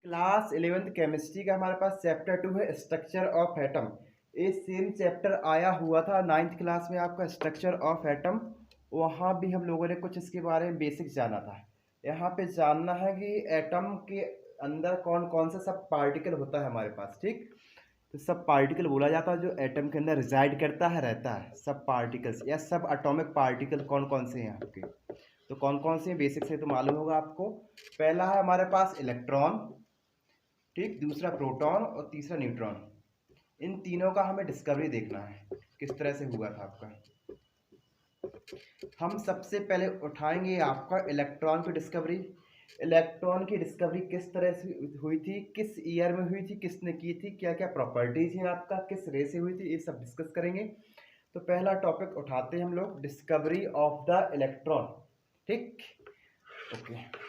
Class 11th chemistry का हमारे पास chapter 2 है स्ट्रक्चर ऑफ एटम। ये सेम चैप्टर आया हुआ था 9th क्लास में आपका स्ट्रक्चर ऑफ एटम। वहाँ भी हम लोगों ने कुछ इसके बारे में बेसिक जाना था। यहाँ पे जानना है कि एटम के अंदर कौन कौन सा सब पार्टिकल होता है हमारे पास। ठीक, तो सब पार्टिकल बोला जाता है जो एटम के अंदर रिजाइड करता है, रहता है। सब पार्टिकल्स या सब एटॉमिक पार्टिकल कौन कौन से हैं आपके, तो कौन कौन से बेसिक से तो मालूम होगा आपको। पहला है हमारे पास इलेक्ट्रॉन, ठीक, दूसरा प्रोटॉन और तीसरा न्यूट्रॉन। इन तीनों का हमें डिस्कवरी देखना है किस तरह से हुआ था आपका। हम सबसे पहले उठाएंगे आपका इलेक्ट्रॉन की डिस्कवरी। इलेक्ट्रॉन की डिस्कवरी किस तरह से हुई थी, किस ईयर में हुई थी, किसने की थी, क्या क्या प्रॉपर्टीज हैं आपका, किस रे से हुई थी, ये सब डिस्कस करेंगे। तो पहला टॉपिक उठाते हैं हम लोग, डिस्कवरी ऑफ द इलेक्ट्रॉन। ठीक, ओके।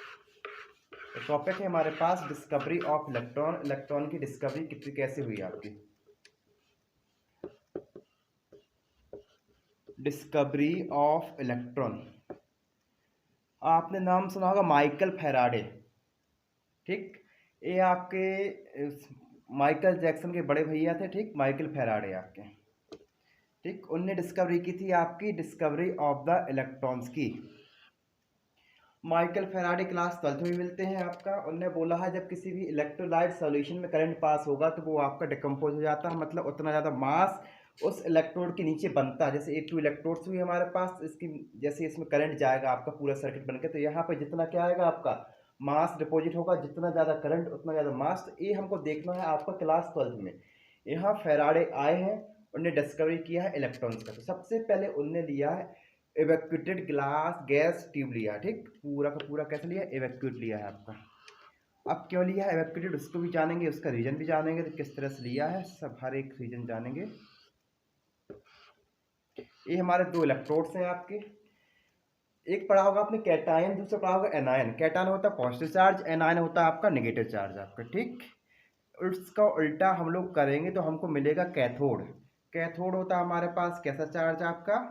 तो टॉपिक है हमारे पास डिस्कवरी ऑफ इलेक्ट्रॉन। इलेक्ट्रॉन की डिस्कवरी कितनी कैसे हुई आपकी। डिस्कवरी ऑफ इलेक्ट्रॉन, आपने नाम सुना होगा माइकल फैराडे। ठीक, ये आपके माइकल जैक्सन के बड़े भैया थे। ठीक, माइकल फैराडे आपके। ठीक, उनने डिस्कवरी की थी आपकी डिस्कवरी ऑफ द इलेक्ट्रॉन्स की। माइकल फैराडे क्लास 12th में मिलते हैं आपका। उनने बोला है जब किसी भी इलेक्ट्रोलाइट सॉल्यूशन में करंट पास होगा तो वो आपका डिकम्पोज हो जाता है, मतलब उतना ज़्यादा मास उस इलेक्ट्रोड के नीचे बनता है। जैसे 1 2 इलेक्ट्रोड्स हुई हमारे पास, इसकी जैसे इसमें करंट जाएगा आपका पूरा सर्किट बनकर, तो यहाँ पर जितना क्या आएगा आपका मास डिपॉजिट होगा, जितना ज़्यादा करंट उतना ज़्यादा मास। तो ये हमको देखना है आपका क्लास 12th में। यहाँ फैराडे आए हैं, उनने डिस्कवरी किया है इलेक्ट्रॉन्स का। तो सबसे पहले उनने लिया है एवैक्यूएटेड ग्लास गैस ट्यूब लिया। ठीक, पूरा का पूरा कैसे लिया, एवैक्यूएट लिया है आपका। अब क्यों लिया है एवैक्यूएटेड, उसको भी जानेंगे, उसका रीजन भी जानेंगे, तो किस तरह से लिया है सब हर एक रीजन जानेंगे। ये हमारे दो इलेक्ट्रोड्स हैं आपके। एक पढ़ा होगा आपने कैटायन, दूसरा पढ़ा होगा एनायन। कैटायन होता है पॉजिटिव चार्ज, एनायन होता है आपका नेगेटिव चार्ज आपका। ठीक, उसका उल्टा हम लोग करेंगे तो हमको मिलेगा कैथोड। कैथोड होता है हमारे पास कैसा चार्ज आपका,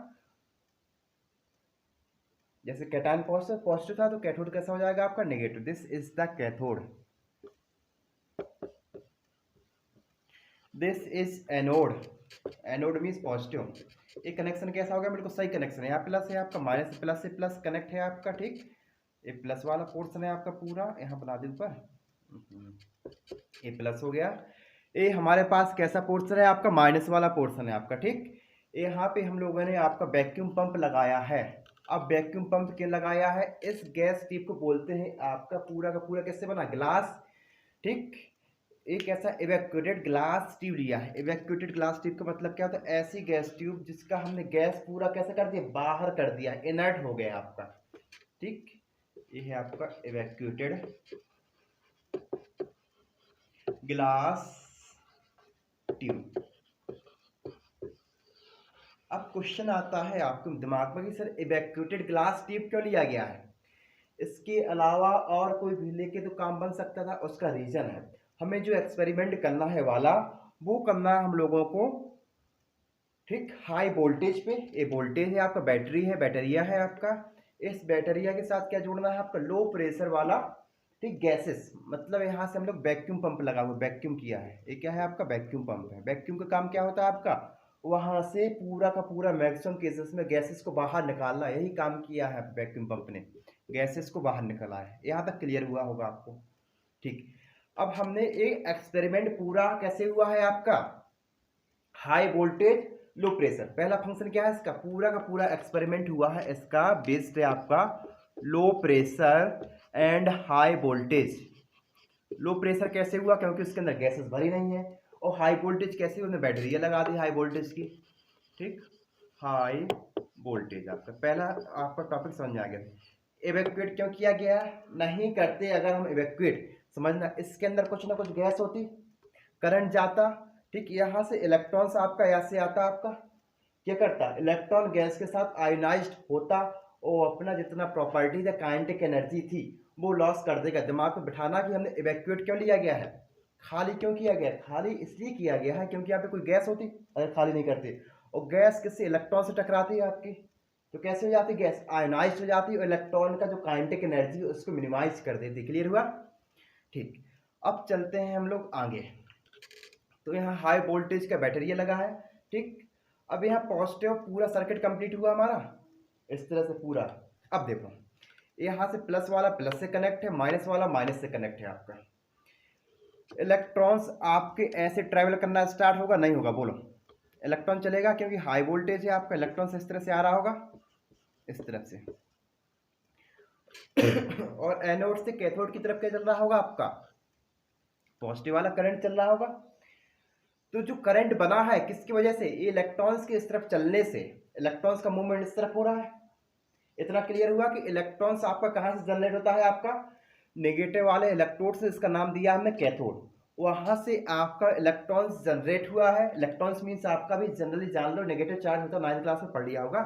जैसे कैटायन पॉजिटिव पॉजिटिव था तो कैथोड कैसा हो जाएगा आपका negative. This is the cathode, this is anode. Anode means positive. ये कनेक्शन कैसा हो गया, बिल्कुल सही कनेक्शन है। यहाँ प्लस है आपका, माइनस प्लस से प्लस कनेक्ट है आपका। ठीक, ये प्लस वाला पोर्शन है आपका पूरा, यहाँ बना दे ऊपर, ये प्लस हो गया। ये हमारे पास कैसा पोर्शन है आपका, माइनस वाला पोर्शन है आपका। ठीक, यहाँ पे हम लोगों ने आपका वैक्यूम पंप लगाया है। अब वैक्यूम पंप क्यों लगाया है, इस गैस ट्यूब को बोलते हैं आपका पूरा का पूरा कैसे बना, ग्लास। ठीक, एक ऐसा इवैक्यूएटेड ग्लास ट्यूब लिया है। इवैक्यूएटेड ग्लास ट्यूब का मतलब क्या होता है, ऐसी गैस ट्यूब जिसका हमने गैस पूरा कैसे कर दिया, बाहर कर दिया, इनर्ट हो गया आपका। ठीक, ये है आपका इवैक्यूएटेड ग्लास ट्यूब। अब क्वेश्चन आता है आपके दिमाग में कि सर इवैक्यूएटेड ग्लास ट्यूब क्यों लिया गया है, इसके अलावा और कोई भी लेके तो काम बन सकता था। उसका रीजन है, हमें जो एक्सपेरिमेंट करना है वाला वो करना है हम लोगों को। ठीक, हाई वोल्टेज पे, ये वोल्टेज है आपका, बैटरी है, बैटरिया है आपका। इस बैटरिया के साथ क्या जोड़ना है आपका, लो प्रेशर वाला, ठीक, गैसेस। मतलब यहाँ से हम लोग वैक्यूम पंप लगा हुआ, वैक्यूम किया है। ये क्या है आपका वैक्यूम पंप है। वैक्यूम का काम क्या होता है आपका, वहां से पूरा का पूरा मैक्सिमम केसेस में गैसेस को बाहर निकालना, यही काम किया है वैक्यूम पंप ने, गैसेस को बाहर निकाला है। यहाँ तक क्लियर हुआ होगा आपको। ठीक, अब हमने एक एक्सपेरिमेंट पूरा कैसे हुआ है आपका, हाई वोल्टेज लो प्रेशर। पहला फंक्शन क्या है इसका, पूरा का पूरा एक्सपेरिमेंट हुआ है इसका बेस्ड है आपका low pressure and high voltage. Low pressure कैसे हुआ, क्योंकि उसके अंदर गैसेस भरी नहीं है। और हाई वोल्टेज कैसे, उन्होंने बैटरी लगा दी हाई वोल्टेज की। ठीक, हाई वोल्टेज आपका पहला आपका टॉपिक समझ में आ गया। इवैक्यूएट क्यों किया गया, नहीं करते अगर हम इवैक्यूएट, समझना इसके अंदर कुछ ना कुछ गैस होती, करंट जाता। ठीक, यहाँ से इलेक्ट्रॉन्स आपका ऐसे आता आपका, क्या करता, इलेक्ट्रॉन गैस के साथ आयोनाइज्ड होता और अपना जितना प्रॉपर्टी या काइनेटिक एनर्जी थी वो लॉस कर देगा। दिमाग में बिठाना कि हमने इवैक्यूएट क्यों लिया गया है, खाली क्यों किया गया, खाली इसलिए किया गया है क्योंकि यहाँ पे कोई गैस होती अगर खाली नहीं करते, और गैस किससे, इलेक्ट्रॉन से टकराती है आपकी, तो कैसे हो जाती गैस, आयोनाइज्ड हो जाती है और इलेक्ट्रॉन का जो काइनेटिक एनर्जी है उसको मिनिमाइज कर देती। क्लियर हुआ। ठीक, अब चलते हैं हम लोग आगे। तो यहाँ हाई वोल्टेज का बैटरी लगा है, ठीक। अब यहाँ पॉजिटिव पूरा सर्किट कंप्लीट हुआ हमारा इस तरह से पूरा। अब देखो यहाँ से प्लस वाला प्लस से कनेक्ट है, माइनस वाला माइनस से कनेक्ट है। आपका इलेक्ट्रॉन्स आपके ऐसे ट्रैवल करना स्टार्ट होगा, नहीं होगा बोलो? इलेक्ट्रॉन चलेगा क्योंकि हाई वोल्टेज है आपका, इलेक्ट्रॉन्स इस तरह से आ रहा होगा, इस तरफ से। और एनोड से कैथोड की तरफ क्या चल रहा होगा? आपका पॉजिटिव वाला करंट चल रहा होगा। तो जो करंट बना है किसकी वजह से? ये इलेक्ट्रॉन्स के इस तरफ चलने से इलेक्ट्रॉन्स का मूवमेंट इस तरफ हो रहा है। इतना क्लियर हुआ कि इलेक्ट्रॉन्स आपका कहाँ से जनरेट होता है? आपका नेगेटिव वाले इलेक्ट्रोड से, इसका नाम दिया हमने कैथोड, वहां से आपका इलेक्ट्रॉन्स जनरेट हुआ है। इलेक्ट्रॉन्स मीन्स आपका भी जनरली जान लो नेगेटिव चार्ज होता है, 9th क्लास में पढ़ लिया होगा।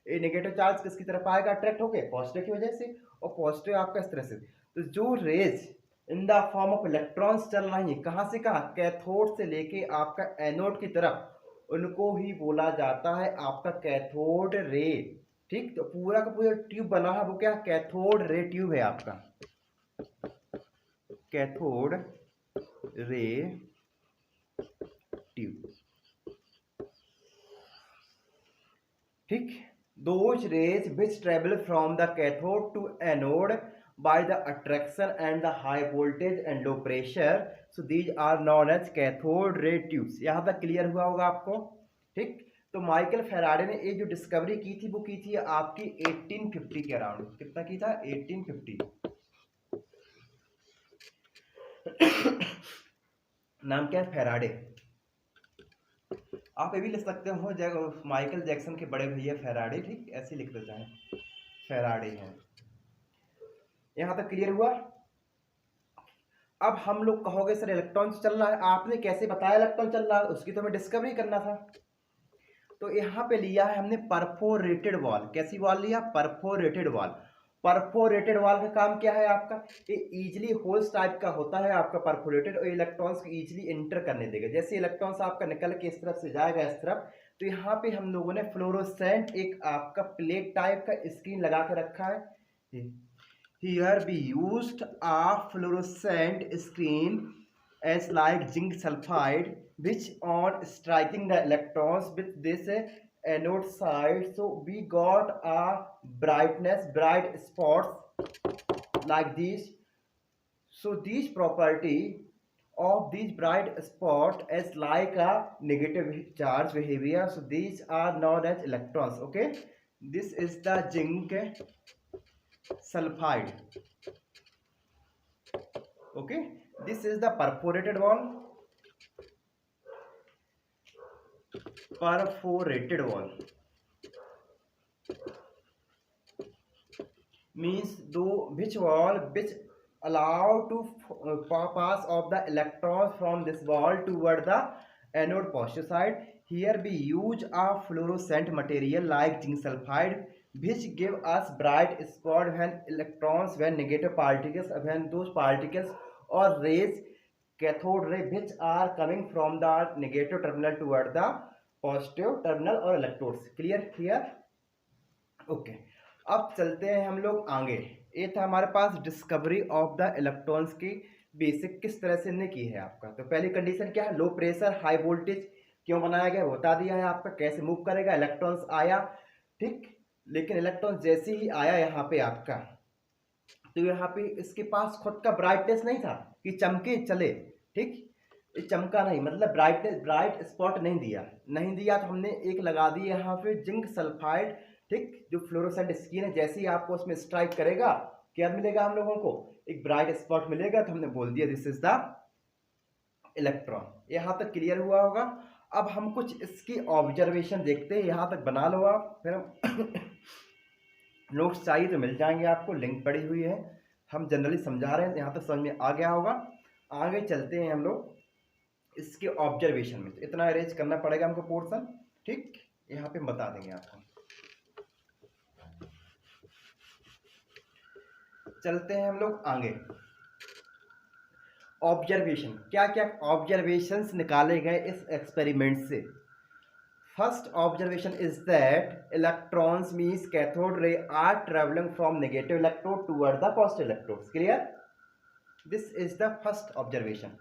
ये नेगेटिव चार्ज किसकी तरफ आएगा? अट्रैक्ट होके पॉजिटिव की वजह से, और पॉजिटिव आपका इस तरह से। तो जो rays in the form of electrons चल रही है कहाँ से कहाँ? कैथोड से लेके आपका एनोड की तरफ, उनको ही बोला जाता है आपका कैथोड रे, ठीक। तो पूरा का पूरा ट्यूब बना है वो क्या? कैथोड रे ट्यूब है आपका, कैथोड रे ट्यूब, ठीक। Those rays which travel from the cathode to anode by the attraction and the high voltage and low pressure, so these are known as cathode ray tubes। यहां तक clear हुआ होगा आपको, ठीक। तो Michael Faraday ने ये जो डिस्कवरी की थी वो की थी आपकी 1850 के अराउंड। कितना की था? 1850। नाम क्या है? फेराडे। आप ये भी लिख सकते हो माइकल जैक्सन के बड़े भैया फेराडे, ठीक, ऐसे लिख दो चाहे, फेराडे हैं। यहां तक क्लियर हुआ? अब हम लोग कहोगे सर इलेक्ट्रॉन चल रहा है, आपने कैसे बताया इलेक्ट्रॉन चल रहा है? उसकी तो हमें डिस्कवरी करना था। तो यहाँ पे लिया है हमने परफोरेटेड वॉल। कैसी वॉल लिया? Perforated wall. परफोरेटेड वॉल का काम क्या है आपका? ये इजीली होल्स टाइप का होता है आपका परफोरेटेड, और इलेक्ट्रॉन्स को इजीली एंटर करने देगा। जैसे इलेक्ट्रॉन्स आपका निकल के इस तरफ से जाएगा इस तरफ, तो यहाँ पे हम लोगों ने फ्लोरोसेंट एक आपका प्लेट टाइप का स्क्रीन लगा के रखा है। Here we used a fluorescent screen as like zinc sulfide, which on striking the electrons with this anode side, so we got a bright spots like these. So these property of these bright spot as like a negative charge behavior, so these are known as electrons, okay? This is the zinc sulfide, okay? This is the perforated wall, perforated wall means which wall which allow to pass of the electrons from this wall toward the anode positive side. Here we use a fluorescent material like zinc sulfide, which give us bright spot when electrons, when negative particles, when those particles or rays, cathode ray, which are coming from the negative terminal toward the positive terminal or electrodes। clear here? Okay. अब चलते हैं हम लोग आगे। ये था हमारे पास डिस्कवरी ऑफ द इलेक्ट्रॉन्स की बेसिक, किस तरह से ने की है आपका। तो पहली कंडीशन क्या है? लो प्रेशर हाई वोल्टेज क्यों बनाया गया बता दिया है आपका। कैसे मूव करेगा? इलेक्ट्रॉन्स आया, ठीक, लेकिन इलेक्ट्रॉन जैसे ही आया यहाँ पे आपका, तो यहाँ पे इसके पास खुद का ब्राइटनेस नहीं था कि चमके चले, ठीक, ये चमका नहीं, मतलब ब्राइटनेस, ब्राइट स्पॉट नहीं दिया तो हमने एक लगा दी यहाँ पे जिंक सल्फाइड, ठीक, जो फ्लोरोसेंट स्क्रीन है। जैसे ही आपको उसमें स्ट्राइक करेगा क्या मिलेगा? हम लोगों को एक ब्राइट स्पॉट मिलेगा। तो हमने बोल दिया दिस इज द इलेक्ट्रॉन। यहाँ तक क्लियर हुआ होगा। अब हम कुछ इसकी ऑब्जर्वेशन देखते हैं। यहाँ तक बना लो आप, फिर हम नोट्स चाहिए तो मिल जाएंगे आपको, लिंक पड़ी हुई है। हम जनरली समझा रहे हैं, यहाँ तक समझ में आ गया होगा। आगे चलते हैं हम लोग इसके ऑब्जर्वेशन में। तो इतना अरेंज करना पड़ेगा हमको पोर्शन, ठीक, यहाँ पे हम बता देंगे आपको। चलते हैं हम लोग आगे। ऑब्जर्वेशन, क्या क्या ऑब्जर्वेशंस निकाले गए इस एक्सपेरिमेंट से। First observation is that electrons means cathode ray are travelling from negative electrode toward the positive electrodes. Clear? This is the first observation.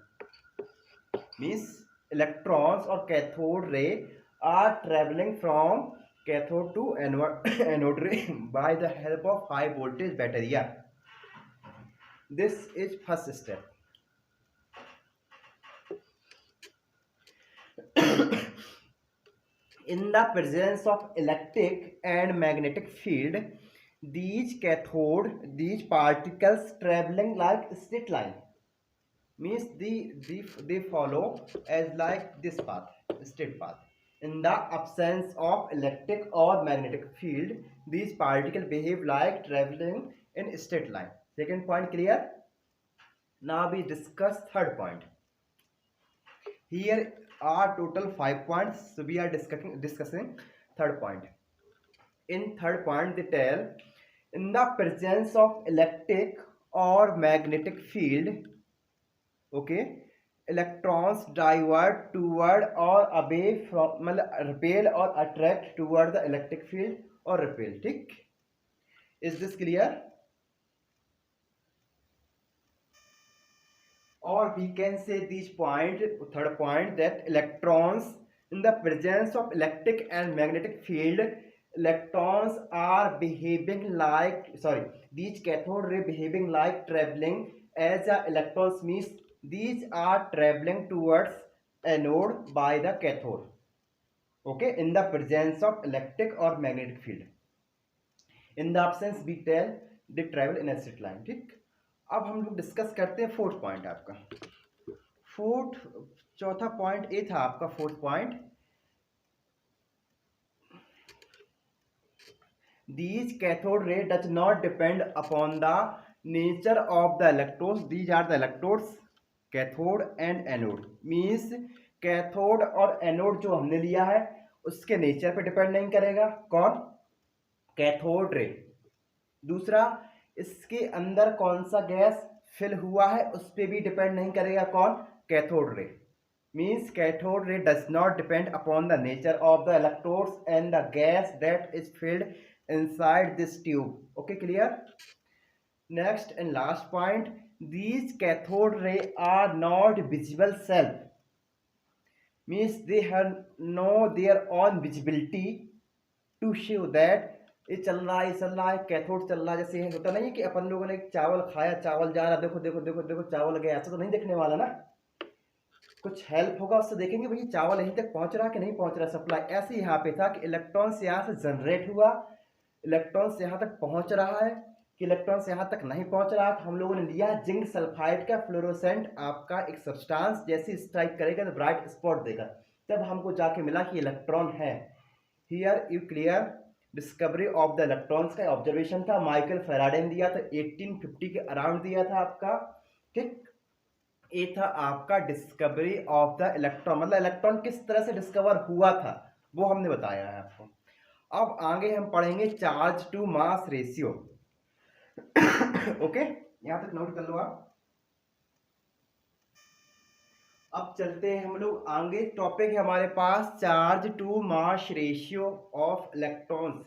Means electrons or cathode ray are traveling from cathode to anode ray by the help of high voltage battery. This is first step. In the presence of electric and magnetic field, these particles traveling like straight line. Means they follow as like this path, straight path. In the absence of electric or magnetic field, these particles behave like traveling in straight line. Second point clear? Now we discuss third point. Here are total 5 points, so we are discussing third point. In third point they tell, in the presence of electric or magnetic field, okay, electrons divert toward or away from, repel or attract toward the electric field or repel. ठीक, is this clear? Or we can say this point, third point, that electrons in the presence of electric and magnetic field, electrons are behaving like, these cathode ray behaving like traveling as a electrons, means these are traveling towards anode by the cathode, okay, in the presence of electric or magnetic field. In the absence we tell they travel in a straight line. ठीक, अब हम लोग discuss करते हैं fourth point आपका। Fourth, चौथा point A था आपका fourth point, these cathode ray does not depend upon the nature of the electrodes. These are the electrodes, cathode and anode. means cathode और anode जो हमने लिया है उसके नेचर पे डिपेंड नहीं करेगा। कौन? Cathode ray. दूसरा, इसके अंदर कौन सा गैस फिल हुआ है उस पर भी डिपेंड नहीं करेगा। कौन? Cathode ray. Means cathode ray does not depend upon the nature of the electrodes and the gas that is filled inside this tube. Okay, clear? Next and last point, these cathode ray are not visible self. means they have no their own visibility to show that ये चल रहा है cathode चल रहा है। जैसे होता नहीं है कि अपन लोगों ने चावल खाया, चावल जा रहा, देखो देखो देखो देखो चावल गया, ऐसा तो नहीं देखने वाला ना। कुछ हेल्प होगा उससे देखेंगे भाई चावल यहीं तक पहुंच रहा कि नहीं पहुंच रहा सप्लाई। ऐसे यहाँ पे था कि इलेक्ट्रॉन्स यहाँ से जनरेट हुआ, इलेक्ट्रॉन्स यहाँ तक पहुंच रहा है कि इलेक्ट्रॉन्स यहाँ तक नहीं पहुंच रहा। तो हम लोगों ने लिया जिंक सल्फाइड का फ्लोरोसेंट आपका एक सब्सटेंस, जैसे स्ट्राइक करेगा तो ब्राइट स्पॉट देगा, तब हमको जाके मिला कि इलेक्ट्रॉन है। Here you clear discovery of the electrons का ऑब्जर्वेशन था, माइकल फैराडे ने दिया था, 1850 के अराउंड दिया था आपका। ठीक, ये था आपका डिस्कवरी ऑफ द इलेक्ट्रॉन, मतलब इलेक्ट्रॉन किस तरह से डिस्कवर हुआ था वो हमने बताया है आपको। अब आगे हम पढ़ेंगे charge to mass ratio. Okay, यहां तक नोट कर लो आप। अब चलते हैं हम लोग आगे, टॉपिक है हमारे पास charge to mass ratio of electrons.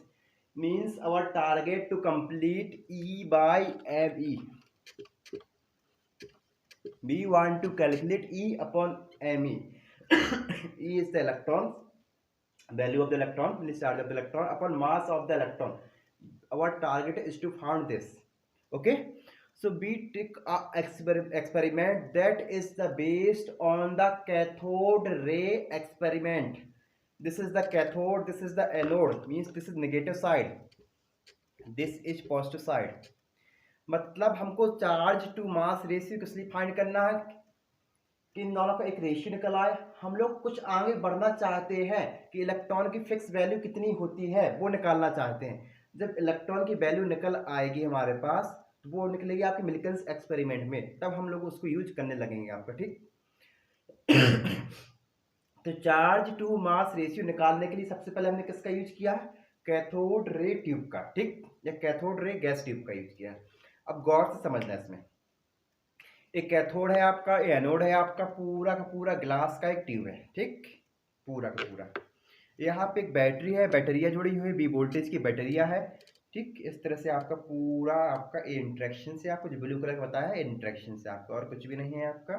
Means our target to complete E by ME. We want to calculate E upon ME. E is the electrons, value of the electron, means charge of the electron upon mass of the electron. Our target is to find this. Okay, so we take a experiment that is the based on the cathode ray experiment. This is the cathode, this is the anode, means this is negative side, this is positive side। मतलब हमको charge to mass ratio किस लिए find करना है कि इन दोनों का एक रेशियो निकल आए। हम लोग कुछ आगे बढ़ना चाहते हैं कि इलेक्ट्रॉन की फिक्स वैल्यू कितनी होती है वो निकालना चाहते हैं। जब इलेक्ट्रॉन की वैल्यू निकल आएगी हमारे पास तो वो निकलेगी आपके मिल्किंस एक्सपेरिमेंट में, तब हम लोग उसको यूज करने लगेंगे आपका। ठीक, तो चार्ज टू मास रेशियो निकालने के लिए सबसे पहले हमने किसका यूज किया? कैथोड रे ट्यूब का। ठीक, या कैथोड रे गैस ट्यूब का यूज किया। अब गौर से समझना, इसमें एक कैथोड है आपका, एनोड है आपका, पूरा का पूरा ग्लास का एक ट्यूब है। ठीक, पूरा का पूरा। यहाँ पे एक बैटरी है, बैटरिया जुड़ी हुई, बी वोल्टेज की बैटरिया है। ठीक, इस तरह से आपका पूरा आपका इंट्रैक्शन से आपको जो ब्लू कलर का बताया है इंट्रैक्शन से आपका, और कुछ भी नहीं है आपका।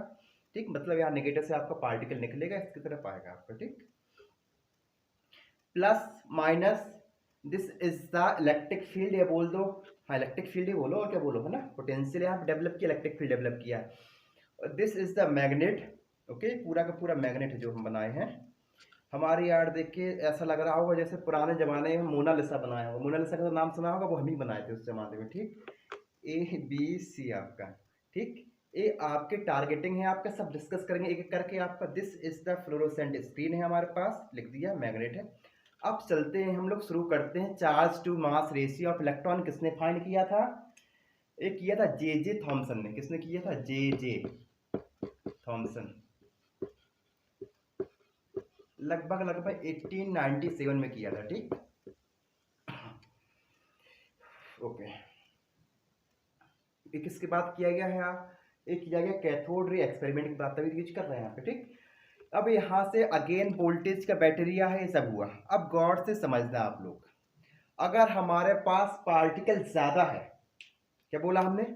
ठीक, मतलब यहाँ नेगेटिव से आपका पार्टिकल निकलेगा, इसकी तरफ आएगा आपका। ठीक, plus minus, this is the electric field, ये बोल दो। हाँ, इलेक्ट्रिक फील्ड ही बोलो, और क्या बोलो, है ना, पोटेंशियल यहाँ पे डेवलप किया, इलेक्ट्रिक फील्ड डेवलप किया है। और this is the magnet. Okay, पूरा का पूरा मैग्नेट है जो हम बनाए हैं। हमारी यार देख के ऐसा लग रहा होगा जैसे पुराने जमाने में मोनालिसा बनाया होगा। मोनालिसा का तो नाम सुना होगा, वो हम ही बनाए थे उस जमाने में। ठीक, ए बी सी आपका। ठीक, ये आपके टारगेटिंग है, आपका सब डिस्कस करेंगे एक एक करके आपका। This is the fluorescent screen है हमारे पास, लिख दिया, मैग्नेट है। अब चलते हैं हम लोग, शुरू करते हैं। Charge to mass ratio of electron किसने फाइंड किया था? एक किया था जे जे थॉमसन ने। किसने किया था? जे जे थॉमसन, लगभग लगभग 1897 में किया था। ठीक, ओके। एक इसके बाद किया गया है, एक किया गया कैथोड रे एक्सपेरिमेंट की बात तभी यूज कर रहे हैं यहाँ पे। ठीक, अब यहाँ से अगेन वोल्टेज का बैटरिया है, ये सब हुआ। अब गौर से समझना आप लोग, अगर हमारे पास पार्टिकल ज्यादा है, क्या बोला हमने,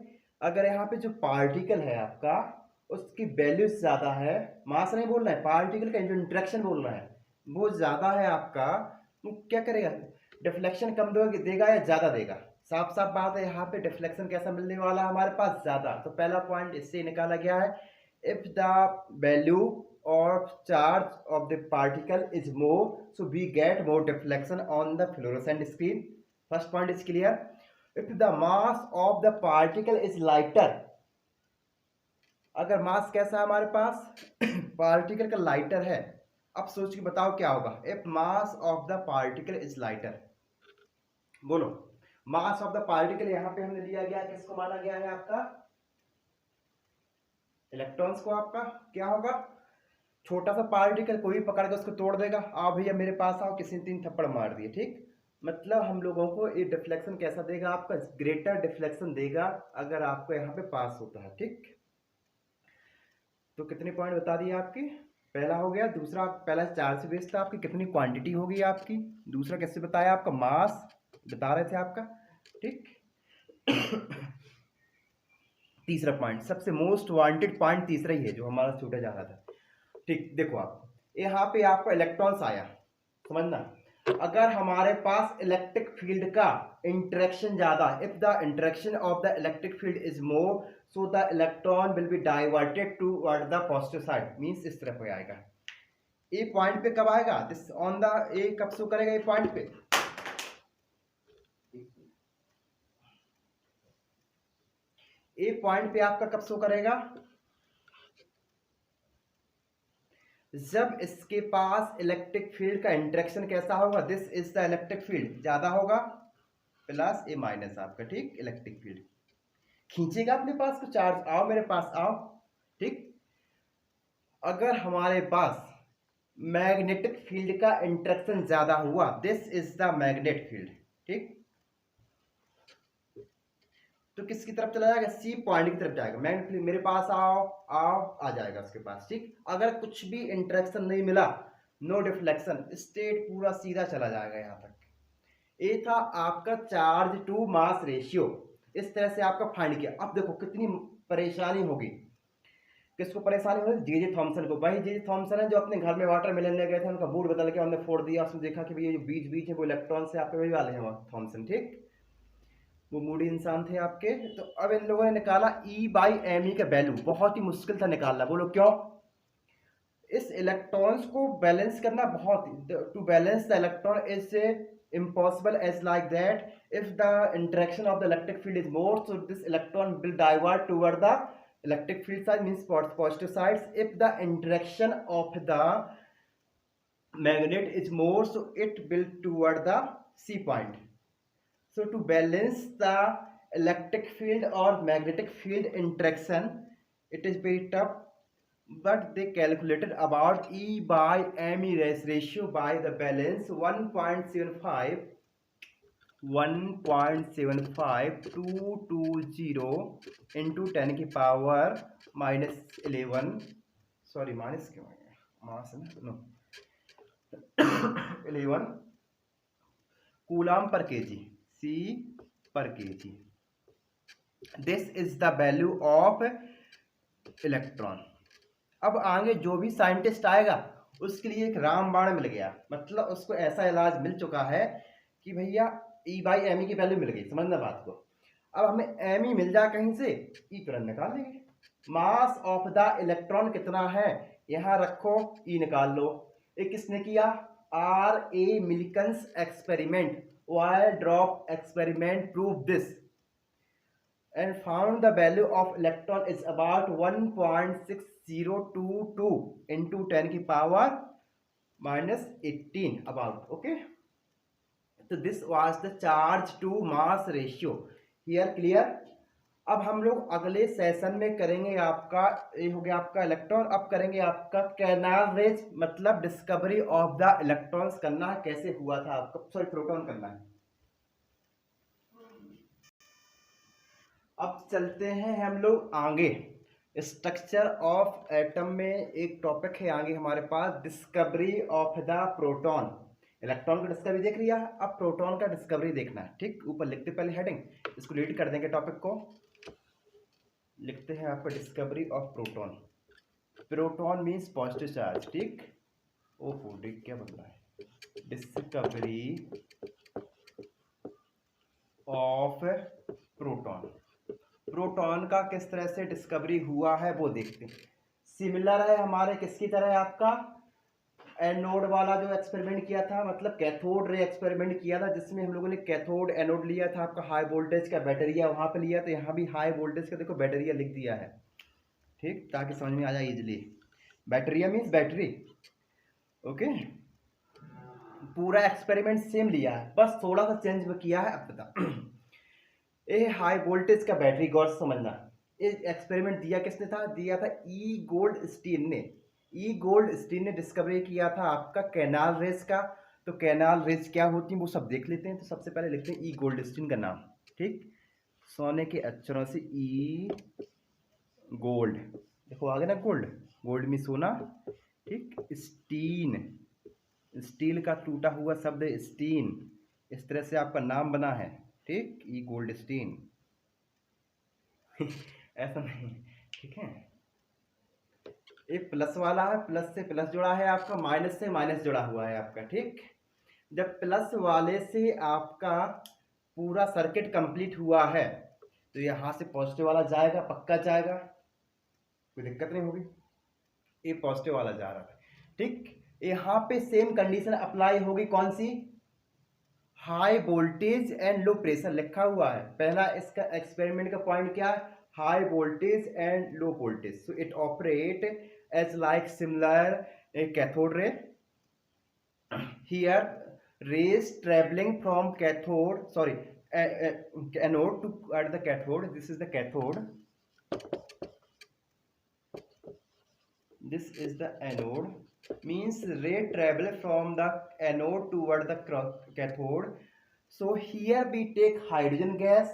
अगर यहाँ पे जो पार्टिकल है आपका उसकी वैल्यू ज्यादा है, मास नहीं बोलना है, पार्टिकल का जो इंट्रैक्शन बोलना है, वो ज्यादा है आपका, तो क्या करेगा? डिफ्लेक्शन कम देगा या ज्यादा देगा? साफ साफ बात है, यहाँ पे डिफ्लेक्शन कैसा मिलने वाला है हमारे पास? ज्यादा। तो पहला पॉइंट इससे निकाला गया है, if the value of charge of the particle is more, so we get more deflection on the fluorescent screen. First point is clear. If the mass of the particle is lighter, अगर मास कैसा है हमारे पास particle का lighter है, अब सोच के बताओ क्या होगा। If mass of the particle is lighter, बोलो, मास ऑफ द पार्टिकल यहाँ पे हमने लिया गया, किसको माना गया है आपका? इलेक्ट्रॉन्स को। आपका क्या होगा? छोटा सा पार्टिकल कोई पकड़ के उसको तोड़ देगा। आओ भैया मेरे पास आओ, किसी ने 3 थप्पड़ मार दिए। ठीक, मतलब हम लोगों को ये डिफ्लेक्शन कैसा देगा आपका? ग्रेटर डिफ्लेक्शन देगा अगर आपको यहाँ पे पास होता है। ठीक, तो कितने पॉइंट बता दिए आपके? पहला हो गया। दूसरा, पहला चार्ज से बेस्ड था, आपकी कितनी क्वांटिटी होगी आपकी। दूसरा कैसे बताया? आपका मास बता रहे थे आपका। ठीक तीसरा पॉइंट, सबसे मोस्ट वांटेड पॉइंट तीसरा ही है जो हमारा छूटा जा रहा था। ठीक, देखो आप, यहाँ पे आपको इलेक्ट्रॉन्स आया, समझना, अगर हमारे पास इलेक्ट्रिक फील्ड का इंटरेक्शन ज्यादा, if the interaction of the electric field is more, so the electron will be diverted toward the positive side, means इस तरफ हो आएगा। ए पॉइंट पे कब आएगा? दिस ऑन द ए कब शो करेगा? ए पॉइंट पे, ए पॉइंट पे आपका कब शो करेगा? जब इसके पास इलेक्ट्रिक फील्ड का इंटरेक्शन कैसा होगा? This is the electric field, ज्यादा होगा, प्लस ए माइनस आपका। ठीक, इलेक्ट्रिक फील्ड खींचेगा अपने पास को चार्ज, आओ मेरे पास आओ। ठीक, अगर हमारे पास मैग्नेटिक फील्ड का इंटरेक्शन ज्यादा हुआ, this is the magnet field. ठीक, तो किसकी तरफ चला जाएगा? सी पॉइंट की तरफ जाएगा। मैग्नेटिक फील्ड मेरे पास आओ आओ, आ जाएगा उसके पास। ठीक, अगर कुछ भी इंटरेक्शन नहीं मिला, नो डिफ्लेक्शन, स्टेट पूरा सीधा चला जाएगा यहाँ तक। ये था आपका चार्ज टू मास रेशियो, इस तरह से आपका फाइंड किया। अब देखो कितनी परेशानी होगी, किसको परेशानी होगी? जे जे थॉमसन को। भाई जे जे थॉमसन है जो अपने घर में वाटर मिलन ले गए थे, उनका बूट बदल के उन्होंने फोड़ दिया, उसने देखा कि ये जो बीच बीच है वो इलेक्ट्रॉन से आपके वही वाले हैं थॉमसन। ठीक, वो मूडी इंसान थे आपके। तो अब इन लोगों ने निकाला E/me का वैल्यू, बहुत ही मुश्किल था निकालना। बोलो क्यों? इस इलेक्ट्रॉन्स को बैलेंस करना बहुत, to balance the electron is impossible, as like that if the interaction of the electric field is more, so this electron will divert toward the electric field side, means positive sides. If the interaction of the magnet is more, so it will toward the C point. So to balance the electric field or magnetic field interaction, it is very tough, but they calculated about E/me ratio by the balance 1.75 into 10 की power -11, sorry minus क्यों है, मास है ना, no 11 coulomb पर KG, C/kg। This is the value of electron. अब आगे जो भी साइंटिस्ट आएगा उसके लिए एक रामबाण मिल गया, मतलब उसको ऐसा इलाज मिल चुका है कि भैया E/me की वैल्यू मिल गई, समझना बात को। अब हमें me मिल जाए कहीं से, E तुरंत निकाल लेंगे। मास ऑफ द इलेक्ट्रॉन कितना है, यहाँ रखो, E निकाल लो। ये किसने किया, R.A. Millikan's experiment, wire drop experiment prove this and found the value of electron is about 1.6022 into 10 की power minus 18 about, okay. So this was the charge to mass ratio here, clear। अब हम लोग अगले session में करेंगे आपका, ये हो गया आपका इलेक्ट्रॉन, अब करेंगे आपका कैनाल रेज, मतलब डिस्कवरी ऑफ द इलेक्ट्रॉन्स करना है, कैसे हुआ था आपका, सॉरी प्रोटॉन करना है। अब चलते हैं हम लोग आगे, स्ट्रक्चर ऑफ एटम में एक टॉपिक है आगे हमारे पास, discovery of the proton. Electron का डिस्कवरी देख लिया, अब प्रोटॉन का डिस्कवरी देखना है, ठीक। ऊपर लिखते पहले हेडिंग, इसको रीड कर देंगे, टॉपिक को लिखते हैं आपका discovery of proton. Proton means positive charge, ठीक। ओहो देख क्या बन रहा है, डिस्कवरी ऑफ प्रोटॉन। प्रोटॉन का किस तरह से डिस्कवरी हुआ है वो देखते हैं। सिमिलर है हमारे किसकी तरह, आपका एनोड वाला जो एक्सपेरिमेंट किया था, मतलब कैथोड रे एक्सपेरिमेंट किया था, जिसमें हम लोगों ने कैथोड एनोड लिया था, आपका हाई वोल्टेज का बैटरिया वहां पे लिया, तो यहाँ भी हाई वोल्टेज का देखो बैटरिया लिख दिया है, ठीक, ताकि समझ में आ जाए इजिली। बैटरिया मीन्स बैटरी, ओके। पूरा एक्सपेरिमेंट सेम लिया है, बस थोड़ा सा चेंज किया है। अब बता ये हाई वोल्टेज का बैटरी, गौर से समझना। ये एक्सपेरिमेंट दिया किसने था, दिया था ई गोल्डस्टीन ने। ई गोल्डस्टीन ने डिस्कवरी किया था आपका कैनाल रेज का। तो कैनाल रेज क्या होती है वो सब देख लेते हैं। तो सबसे पहले लिखते हैं ई गोल्डस्टीन का नाम, ठीक, सोने के अक्षरों से ई गोल्ड, देखो आगे ना, गोल्ड, गोल्ड में सोना, ठीक। स्टीन, स्टील का टूटा हुआ शब्द स्टीन, इस तरह से आपका नाम बना है, ठीक, ई गोल्डस्टीन ऐसा नहीं, ठीक है। ये प्लस वाला है, प्लस से प्लस जुड़ा है आपका, माइनस से माइनस जुड़ा हुआ है आपका, ठीक। जब प्लस वाले से आपका पूरा सर्किट कंप्लीट हुआ है तो यहाँ से पॉजिटिव वाला जाएगा, पक्का जाएगा, कोई दिक्कत नहीं होगी। ये पॉजिटिव वाला जा रहा है, ठीक। यहाँ पे सेम कंडीशन अप्लाई होगी, कौन सी, high voltage and low pressure लिखा हुआ है। पहला इसका एक्सपेरिमेंट का पॉइंट क्या है, high voltage and low voltage, so it operate as like similar cathode ray. Here rays traveling from cathode, sorry, anode to at the cathode, this is the cathode, this is the anode, means ray travel from the anode toward the cathode. So here we take hydrogen gas,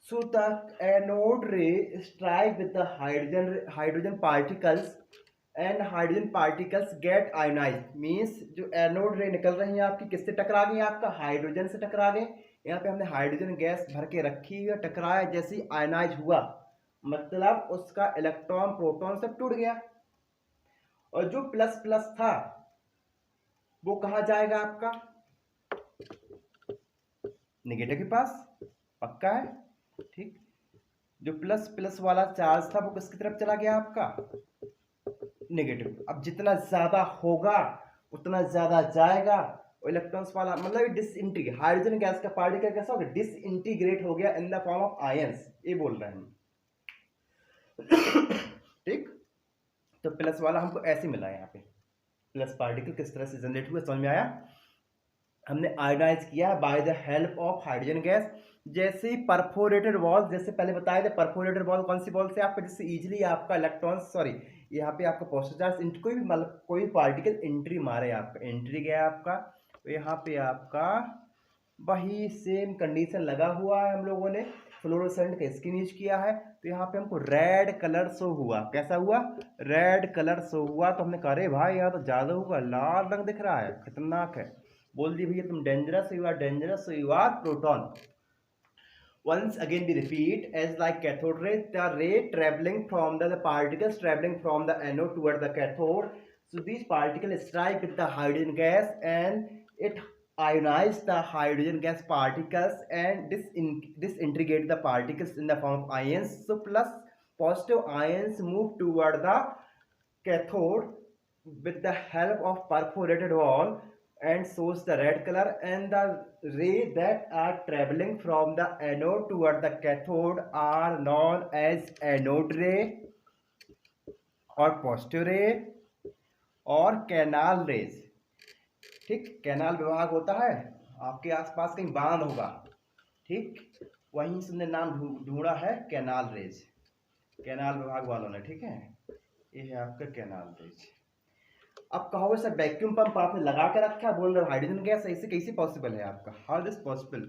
so the anode ray strike with the hydrogen particles and hydrogen particles get ionise, means जो anode ray निकल रही है आपकी किससे टकरा गई, आपका hydrogen से टकरा गए। यहाँ पे हमने हाइड्रोजन गैस भर के रखी है, टकराया, जैसे ही आयोनाइज हुआ मतलब उसका इलेक्ट्रॉन प्रोटॉन सब टूट गया, और जो प्लस प्लस था वो कहाँ जाएगा, आपका नेगेटिव के पास, पक्का है, ठीक। जो प्लस प्लस वाला चार्ज था वो किसकी तरफ चला गया, आपका नेगेटिव। अब जितना ज्यादा होगा उतना ज्यादा जाएगा, और इलेक्ट्रॉन्स वाला मतलब डिसइंटीग्रेट, हाइड्रोजन गैस का पार्टिकल कैसा हो गया, डिसइंटीग्रेट हो गया इन द फॉर्म ऑफ आयंस, ये बोल रहे हैं, ठीक। तो प्लस वाला हमको ऐसे मिला है, यहाँ पे प्लस पार्टिकल किस तरह से जनरेट हुआ, समझ में आया। हमने आयोनाइज किया by the help of hydrogen gas. जैसे ही परफोरेटेड वॉल, जैसे पहले बताया था, परफोरेटेड वॉल कौन सी वॉल से आपका, जिससे इजीली आपका इलेक्ट्रॉन, सॉरी यहाँ पे आपका पॉजिटिव चार्ज, कोई भी मतलब कोई पार्टिकल एंट्री मारे, आपका एंट्री गया आपका, तो यहाँ पे आपका वही सेम कंडीशन लगा हुआ है। हम लोगों ने फ्लोरोसेंट का स्किन यूज किया है, तो यहाँ पे हमको रेड कलर शो हुआ, कैसा हुआ, रेड कलर शो हुआ। तो हमने कहा अरे भाई यहाँ तो ज़्यादा होगा, लाल रंग दिख रहा है, खतरनाक है। बोल दी भैया तुम dangerous, you are dangerous, you are proton. Once again we repeat, as like cathode ray, the ray traveling from the particles traveling from the anode toward the cathode. So these particles strike with the hydrogen gas and it ionize the hydrogen gas particles and disintegrate the particles in the form of ions. So plus positive ions move toward the cathode with the help of perforated wall and shows the red color, and the ray that are traveling from the anode toward the cathode are known as anode ray और positive रे और canal raise. ठीक, canal विभाग होता है आपके आसपास कहीं बांध होगा, ठीक, वहीं से हमने नाम ढूंढा है कैनाल रेज, कैनाल विभाग वालों ने। ठीक है, ये है आपका कैनाल रेज। अब कहोगे सर वैक्यूम पंप आपने लगा के रखा है, बोल रहे हाइड्रोजन गैस, ऐसे कैसे पॉसिबल है आपका? How this possible?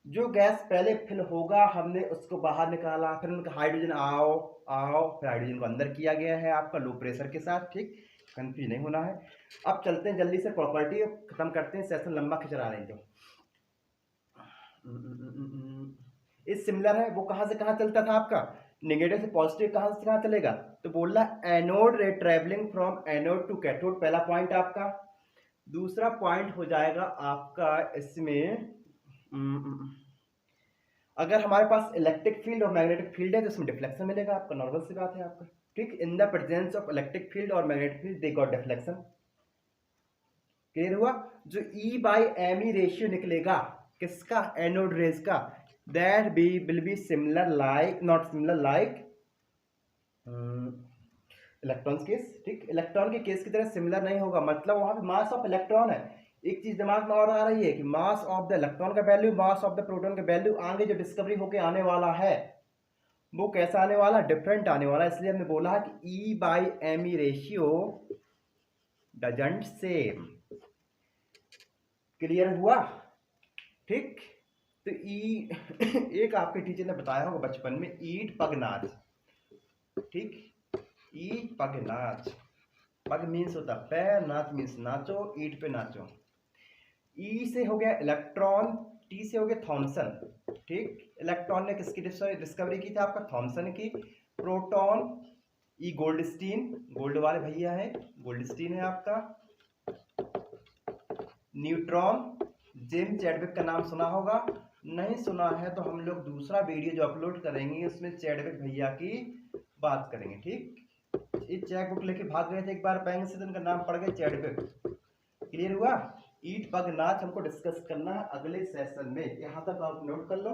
जो गैस पहले फिल होगा हमने उसको बाहर निकाला, फिर उनका हाइड्रोजन आओ आओ, फिर हाइड्रोजन को अंदर किया गया है आपका लो प्रेशर के साथ। ठीक, कंफ्यूज नहीं होना है। अब चलते हैं जल्दी से प्रॉपर्टी खत्म करते हैं, सेशन लंबा खिंचा रहे हैं। इस सिमिलर है, वो कहाँ से कहाँ चलता था आपका, नेगेटिव से पॉजिटिव कहाँ से कहाँ चलेगा, तो बोल रहा anode ray traveling from anode to cathode, पहला पॉइंट आपका। दूसरा पॉइंट हो जाएगा आपका इसमें अगर हमारे पास इलेक्ट्रिक फील्ड और मैग्नेटिक फील्ड है तो इसमें डिफ्लेक्शन मिलेगा आपका, नॉर्मल सी बात है आपका। ठीक, in the presence of electric field और magnetic field they got deflection. Clear हुआ? जो E by M E ratio निकलेगा किसका, एनोड रेज का, that be will be similar like, not similar like electron case. ठीक, इलेक्ट्रॉन के case की तरह सिमिलर नहीं होगा, मतलब वहां पे मास ऑफ इलेक्ट्रॉन है। एक चीज दिमाग में और आ रही है कि मास ऑफ द इलेक्ट्रॉन का value, mass of the proton का वैल्यू आगे जो डिस्कवरी होके आने वाला है वो कैसा आने वाला, डिफरेंट आने वाला। इसलिए हमने बोला है कि E by M E ratio doesn't same. Clear हुआ? ठीक, तो ई एक आपके टीचर ने बताया होगा बचपन में, ईट पग नाच। ठीक, ईट पग नाच, पग मीन्स होता पैर, नाच मीन्स नाचो, ईट पे नाचो। ई से हो गया इलेक्ट्रॉन, टी से हो गया थॉमसन। ठीक, इलेक्ट्रॉन ने किसकी डिस्कवरी की थी आपका, थॉमसन की। प्रोटॉन ई गोल्डस्टीन, गोल्ड वाले भैया है, गोल्डस्टीन है आपका। न्यूट्रॉन जेम्स चैडविक का नाम सुना होगा, नहीं सुना है तो हम लोग दूसरा वीडियो जो अपलोड करेंगे उसमें चैडविक भैया की बात करेंगे। ठीक, ये चेक बुक लेके भाग गए थे एक बार बैंक से, तो उनका नाम पड़ गया चैडविक। क्लियर हुआ? ईट पग नाच हमको डिस्कस करना है अगले सेशन में, यहाँ तक आप नोट कर लो।